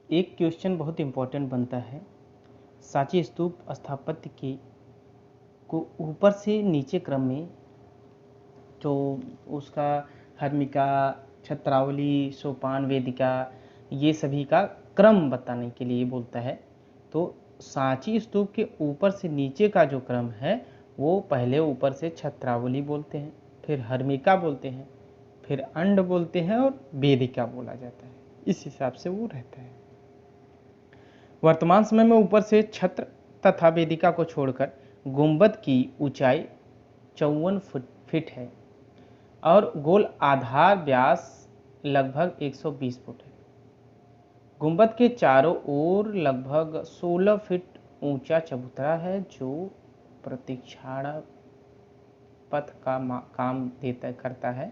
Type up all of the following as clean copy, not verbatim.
एक क्वेश्चन बहुत इम्पोर्टेंट बनता है। सांची स्तूप स्थापत्य के को ऊपर से नीचे क्रम में जो उसका हर्मिका, छत्रावली, सोपान, वेदिका, ये सभी का क्रम बताने के लिए बोलता है। तो सांची स्तूप के ऊपर से नीचे का जो क्रम है वो पहले ऊपर से छत्रावली बोलते हैं, फिर हर्मिका बोलते हैं, फिर अंड बोलते हैं और वेदिका बोला जाता है। इस हिसाब से वो रहता है। वर्तमान समय में ऊपर से छत्र तथा वेदिका को छोड़कर गुंबद की ऊंचाई 54 फीट है और गोल आधार व्यास लगभग 120 फुट है। गुंबद के चारों ओर लगभग 16 फीट ऊंचा चबूतरा है जो प्रतीक्षाणा पथ का काम करता है।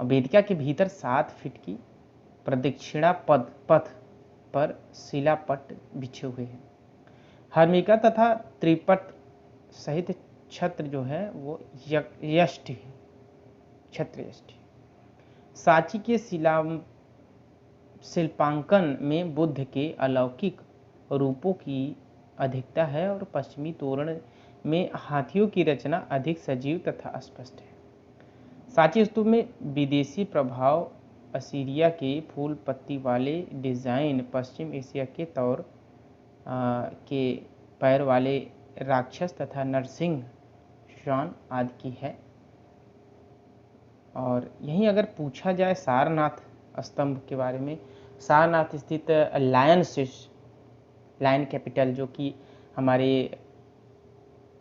वेदिका के भीतर 7 फीट की प्रदक्षिणा पथ पर शिलापट बिछे हुए हैं। हर्मिका तथा त्रिपट सहित छत्र जो है वो यष्टि है, छत्र यष्टि। सांची के शिल्पांकन में बुद्ध के अलौकिक रूपों की अधिकता है और पश्चिमी तोरण में हाथियों की रचना अधिक सजीव तथा स्पष्ट है। सांची स्तूप में विदेशी प्रभाव, असीरिया के फूल पत्ती वाले डिजाइन, पश्चिम एशिया के तौर के पैर वाले राक्षस तथा नरसिंह श्वान आदि की है। और यहीं अगर पूछा जाए सारनाथ स्तंभ के बारे में, सारनाथ स्थित लायन कैपिटल जो कि हमारे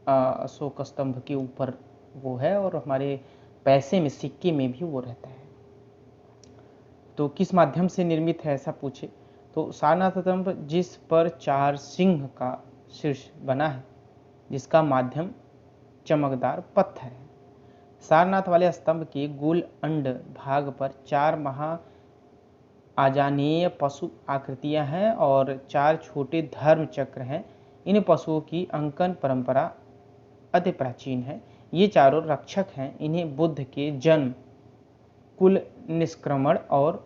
अशोक स्तंभ के ऊपर वो है और हमारे पैसे में, सिक्के में भी वो रहता है। तो किस माध्यम से निर्मित है ऐसा पूछे तो सारनाथ स्तंभ जिस पर 4 सिंह का शीर्ष बना है, जिसका माध्यम चमकदार पत्थर है। सारनाथ वाले स्तंभ के गोल अंड भाग पर 4 महा आजानीय पशु आकृतियां हैं और 4 छोटे धर्म चक्र हैं। इन पशुओं की अंकन परंपरा अति प्राचीन है। ये चारों रक्षक हैं। इन्हें बुद्ध के जन्म, कुल निष्क्रमण और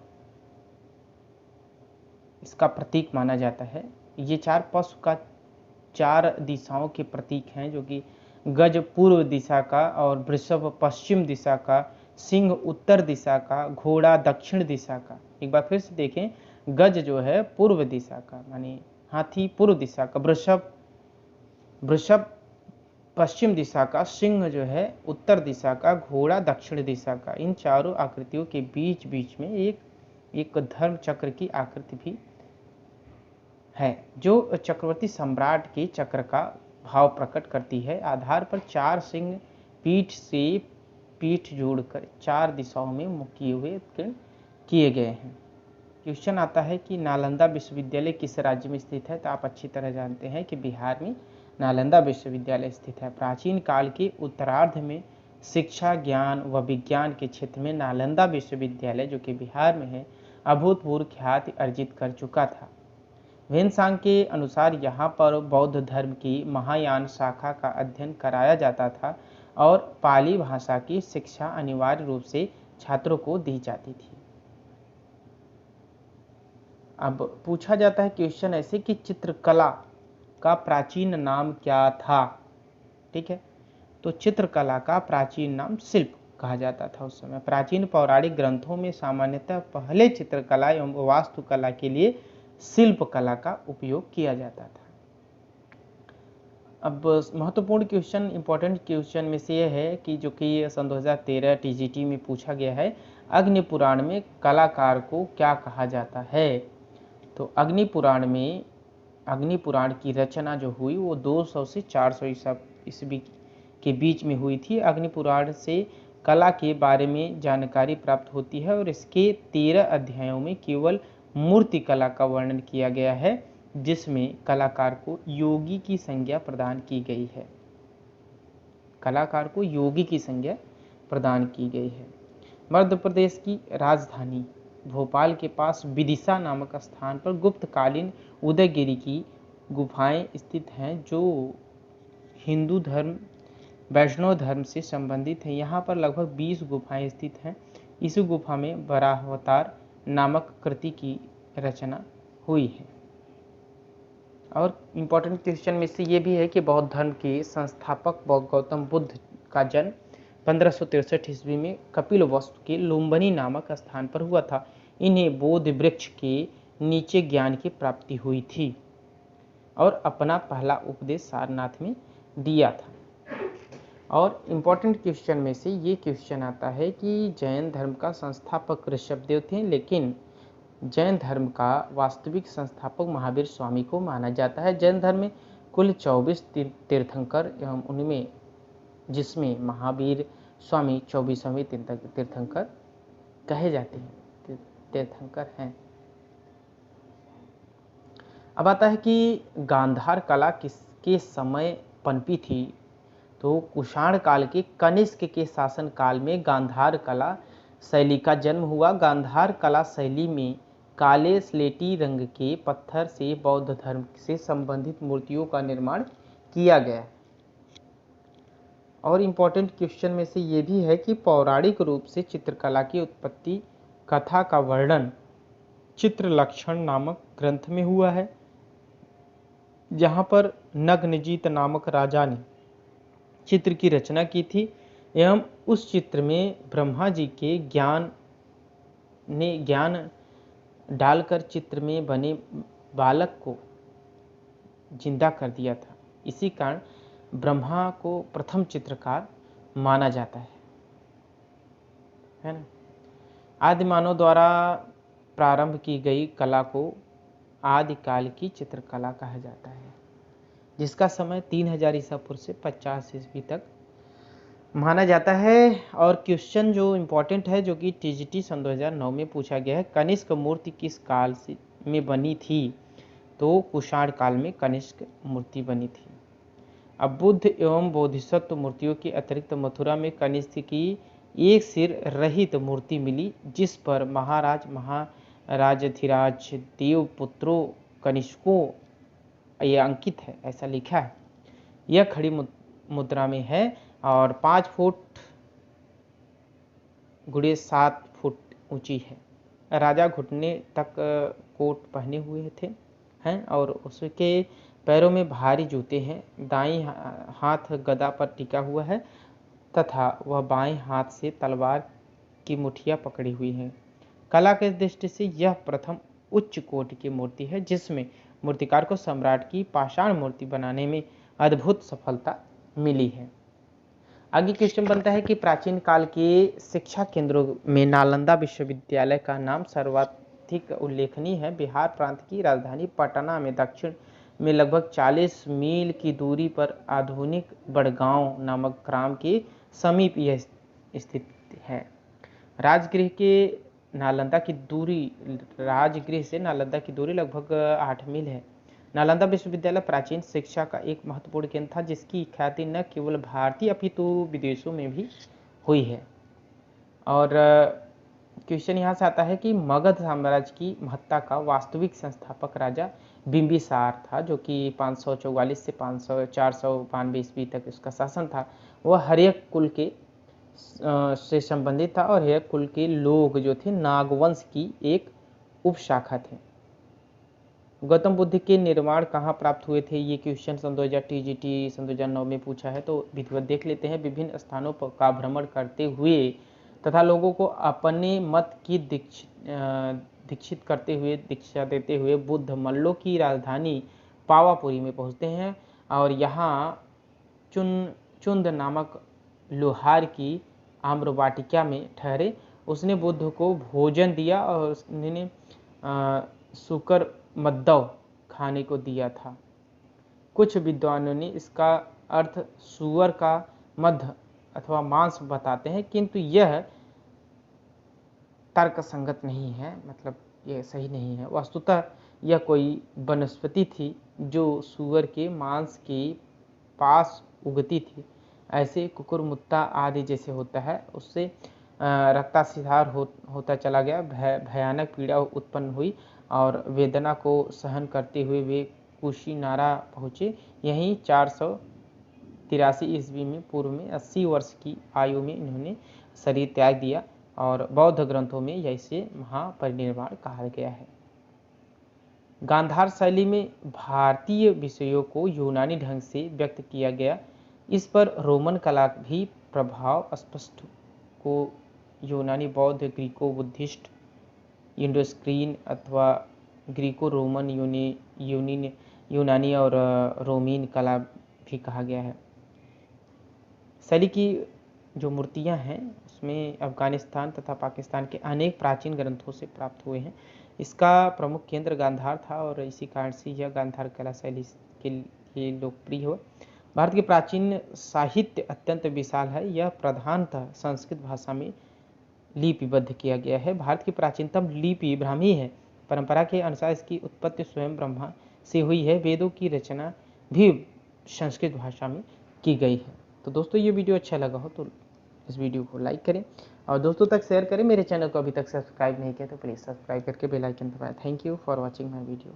इसका प्रतीक माना जाता है। ये 4 पशु का 4 दिशाओं के प्रतीक हैं, जो कि गज पूर्व दिशा का और वृषभ पश्चिम दिशा का, सिंह उत्तर दिशा का, घोड़ा दक्षिण दिशा का। एक बार फिर से देखें, गज जो है पूर्व दिशा का, माने हाथी पूर्व दिशा का, वृषभ पश्चिम दिशा का, सिंह जो है उत्तर दिशा का, घोड़ा दक्षिण दिशा का। इन चारों आकृतियों के बीच बीच में एक धर्म चक्र की आकृति भी है, जो चक्रवर्ती सम्राट के चक्र का भाव प्रकट करती है। आधार पर 4 सिंह पीठ से पीठ जोड़कर 4 दिशाओं में मुख किए हुए किए गए हैं। क्वेश्चन आता है कि नालंदा विश्वविद्यालय किस राज्य में स्थित है? तो आप अच्छी तरह जानते हैं कि बिहार में नालंदा विश्वविद्यालय स्थित है। प्राचीन काल के उत्तरार्ध में शिक्षा, ज्ञान व विज्ञान के क्षेत्र में नालंदा विश्वविद्यालय, जो कि बिहार में है, अभूतपूर्व ख्याति अर्जित कर चुका था। वेनसांग के अनुसार यहाँ पर बौद्ध धर्म की महायान शाखा का अध्ययन कराया जाता था और पाली भाषा की शिक्षा अनिवार्य रूप से छात्रों को दी जाती थी। अब पूछा जाता है क्वेश्चन ऐसे कि चित्रकला का प्राचीन नाम क्या था? ठीक है, तो चित्रकला का प्राचीन नाम शिल्प कहा जाता था उस समय। प्राचीन पौराणिक ग्रंथों में सामान्यतः पहले चित्रकला एवं वास्तुकला के लिए शिल्प कला का उपयोग किया जाता था। अब महत्वपूर्ण क्वेश्चन, इंपॉर्टेंट क्वेश्चन में से यह है कि जो कि सन 2013 टीजीटी में पूछा गया है, अग्नि पुराण में कलाकार को क्या कहा जाता है? तो अग्नि पुराण की रचना जो हुई वो 200 से 400 ईस्वी के बीच में हुई थी। अग्नि पुराण से कला के बारे में जानकारी प्राप्त होती है और इसके 13 अध्यायों में केवल मूर्ति कला का वर्णन किया गया है, जिसमें कलाकार को योगी की संज्ञा प्रदान की गई है। कलाकार को योगी की संज्ञा प्रदान की गई है। मध्य प्रदेश की राजधानी भोपाल के पास विदिशा नामक स्थान पर गुप्तकालीन उदयगिरी की गुफाएं स्थित हैं, जो हिंदू धर्म, वैष्णव धर्म से संबंधित है। यहाँ पर लगभग 20 गुफाएं स्थित हैं। इस गुफा में वराहावतार नामक कृति की रचना हुई है। और इम्पोर्टेंट क्वेश्चन में से ये भी है कि बौद्ध धर्म के संस्थापक गौतम बुद्ध का जन्म 1563 ईस्वी में कपिल वस्तु के लुम्बिनी नामक स्थान पर हुआ था। इन्हें बोध वृक्ष के नीचे ज्ञान की प्राप्ति हुई थी और अपना पहला उपदेश सारनाथ में दिया था। और इम्पोर्टेंट क्वेश्चन में से ये क्वेश्चन आता है कि जैन धर्म का संस्थापक ऋषभदेव थे, लेकिन जैन धर्म का वास्तविक संस्थापक महावीर स्वामी को माना जाता है। जैन धर्म में कुल 24 तीर्थंकर एवं उनमें जिसमें महावीर स्वामी 24वें तीर्थंकर कहे जाते हैं, तीर्थंकर हैं। अब आता है कि गांधार कला किसके समय पनपी थी। तो कुषाण काल के कनिष्क के शासन काल में गांधार कला शैली का जन्म हुआ। गांधार कला शैली में काले स्लेटी रंग के पत्थर से बौद्ध धर्म से संबंधित मूर्तियों का निर्माण किया गया। और इम्पोर्टेंट क्वेश्चन में से ये भी है कि पौराणिक रूप से चित्रकला की उत्पत्ति कथा का वर्णन चित्रलक्षण नामक ग्रंथ में हुआ है, जहाँ पर नग्नजीत नामक राजा ने चित्र की रचना की थी एवं उस चित्र में ब्रह्मा जी के ज्ञान डालकर चित्र में बने बालक को जिंदा कर दिया था। इसी कारण ब्रह्मा को प्रथम चित्रकार माना जाता है ना। आदि मानव द्वारा प्रारंभ की गई कला को आदिकाल की चित्रकला कहा जाता है, जिसका समय 3000 ईसा पूर्व से 50 ईस्वी तक माना जाता है। और क्वेश्चन जो इम्पोर्टेंट है, जो कि टीजीटी सन 2009 में पूछा गया है, कनिष्क मूर्ति किस काल में बनी थी। तो कुषाण काल में कनिष्क मूर्ति बनी थी। अब बुद्ध एवं बोधिसत्व मूर्तियों के अतिरिक्त मथुरा में कनिष्क की एक सिर रहित मूर्ति मिली, जिस पर महाराजाधिराज देव पुत्रों कनिष्कों ये अंकित है, ऐसा लिखा है। यह खड़ी मुद्रा में है और 5 फुट गुड़े 7 फुट ऊंची है। राजा घुटने तक कोट पहने हुए थे हैं और उसके पैरों में भारी जूते हैं। दाईं हाथ गदा पर टिका हुआ है तथा वह बाएं हाथ से तलवार की मुठिया पकड़ी हुई है। कला के दृष्टि से यह प्रथम उच्च कोटि की मूर्ति है, जिसमें मूर्तिकार को सम्राट की पाषाण मूर्ति बनाने में अद्भुत सफलता मिली है। आगे क्वेश्चन बनता है कि प्राचीन काल के शिक्षा केंद्रों में नालंदा विश्वविद्यालय का नाम सर्वाधिक उल्लेखनीय है। बिहार प्रांत की राजधानी पटना में दक्षिण में लगभग 40 मील की दूरी पर आधुनिक बड़गांव नामक ग्राम के समीप यह स्थित है। राजगृह से नालंदा की दूरी लगभग 8 मील है। नालंदा विश्वविद्यालय प्राचीन शिक्षा का एक महत्वपूर्ण केंद्र था, जिसकी ख्याति न केवल भारतीय अपितु विदेशों में भी हुई है। और क्वेश्चन यहाँ से आता है कि मगध साम्राज्य की महत्ता का वास्तविक संस्थापक राजा बिंबिसार था, जो कि 544 से 492 ईस्वी तक उसका शासन था। वह हर्यक कुल के से संबंधित था और हर्यक कुल के लोग जो थे नागवंश की एक उपशाखा थे। गौतम बुद्ध के निर्माण कहाँ प्राप्त हुए थे, ये क्वेश्चन सन 2000 टीजीटी सन 2009 में पूछा है, तो विधिवत देख लेते हैं। विभिन्न स्थानों का भ्रमण करते हुए तथा लोगों को अपने मत की दीक्षा देते हुए बुद्ध मल्लों की राजधानी पावापुरी में पहुंचते हैं और यहाँ चुंद नामक लोहार की आम्रवाटिका में ठहरे। उसने बुद्ध को भोजन दिया और उसने सुकर मद्दव खाने को दिया था। कुछ विद्वानों ने इसका अर्थ सुअर का मध्य अथवा मांस बताते हैं, किंतु यह तर्क संगत नहीं है, मतलब यह सही नहीं है। वस्तुतः यह कोई वनस्पति थी जो सुअर के मांस के पास उगती थी। ऐसे कुकुरमुत्ता आदि जैसे होता है, उससे रक्तस्राव होता चला गया। भयानक पीड़ा उत्पन्न हुई और वेदना को सहन करते हुए वे कुशीनारा पहुँचे। यहीं 483 ईस्वी में पूर्व में 80 वर्ष की आयु में इन्होंने शरीर त्याग दिया और बौद्ध ग्रंथों में इसे महापरिनिर्वाण कहा गया है। गांधार शैली में भारतीय विषयों को यूनानी ढंग से व्यक्त किया गया। इस पर रोमन कला भी प्रभाव स्पष्ट को यूनानी बौद्ध, ग्रीको बुद्धिस्ट, इंडोस्क्रीन अथवा ग्रीको रोमन, यूनानी और रोमीन कला भी कहा गया है। शैली की जो मूर्तियां हैं उसमें अफगानिस्तान तथा पाकिस्तान के अनेक प्राचीन ग्रंथों से प्राप्त हुए हैं। इसका प्रमुख केंद्र गांधार था और इसी कारण से यह गांधार कला शैली के लिए लोकप्रिय हुआ। भारत के प्राचीन साहित्य अत्यंत विशाल है। यह प्रधानतः संस्कृत भाषा में लिपिबद्ध किया गया है। भारत की प्राचीनतम लिपि ब्राह्मी है। परंपरा के अनुसार इसकी उत्पत्ति स्वयं ब्रह्मा से हुई है। वेदों की रचना भी संस्कृत भाषा में की गई है। तो दोस्तों ये वीडियो अच्छा लगा हो तो इस वीडियो को लाइक करें और दोस्तों तक शेयर करें। मेरे चैनल को अभी तक सब्सक्राइब नहीं किया तो प्लीज़ सब्सक्राइब करके बेल आइकन दबाएं। Thank you for watching my video.